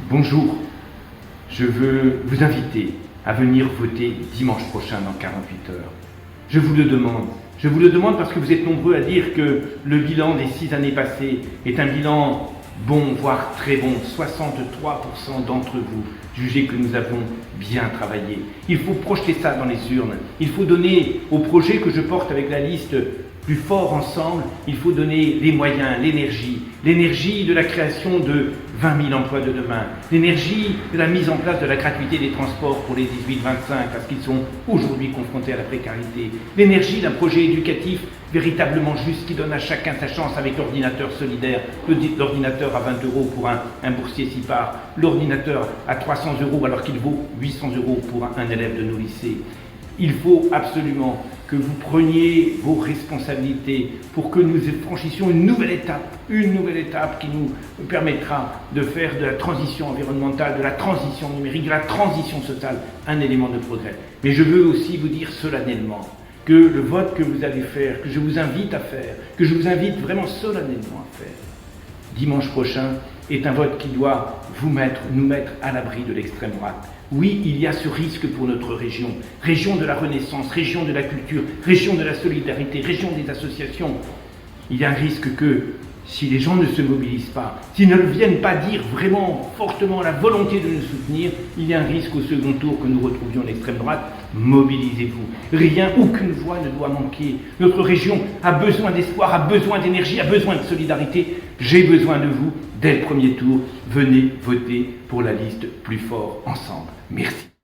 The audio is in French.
Bonjour, je veux vous inviter à venir voter dimanche prochain dans 48 heures. Je vous le demande parce que vous êtes nombreux à dire que le bilan des 6 années passées est un bilan bon, voire très bon. 63% d'entre vous jugez que nous avons bien travaillé. Il faut projeter ça dans les urnes. Il faut donner au projet que je porte avec la liste Plus fort ensemble, il faut donner les moyens, l'énergie de la création de 20 000 emplois de demain, l'énergie de la mise en place de la gratuité des transports pour les 18-25 parce qu'ils sont aujourd'hui confrontés à la précarité, l'énergie d'un projet éducatif véritablement juste qui donne à chacun sa chance avec l'ordinateur solidaire, l'ordinateur à 20 € pour un boursier SIPAR, l'ordinateur à 300 € alors qu'il vaut 800 € pour un élève de nos lycées. Il faut absolument que vous preniez vos responsabilités pour que nous franchissions une nouvelle étape qui nous permettra de faire de la transition environnementale, de la transition numérique, de la transition sociale un élément de progrès. Mais je veux aussi vous dire solennellement que le vote que vous allez faire, que je vous invite à faire, que je vous invite vraiment solennellement à faire, dimanche prochain, est un vote qui doit nous mettre à l'abri de l'extrême droite. Oui, il y a ce risque pour notre région, région de la Renaissance, région de la culture, région de la solidarité, région des associations. Il y a un risque que, si les gens ne se mobilisent pas, s'ils ne viennent pas dire vraiment fortement la volonté de nous soutenir, il y a un risque au second tour que nous retrouvions l'extrême droite. Mobilisez-vous. Aucune voix ne doit manquer. Notre région a besoin d'espoir, a besoin d'énergie, a besoin de solidarité. J'ai besoin de vous. Dès le premier tour, venez voter pour la liste Plus fort ensemble. Merci.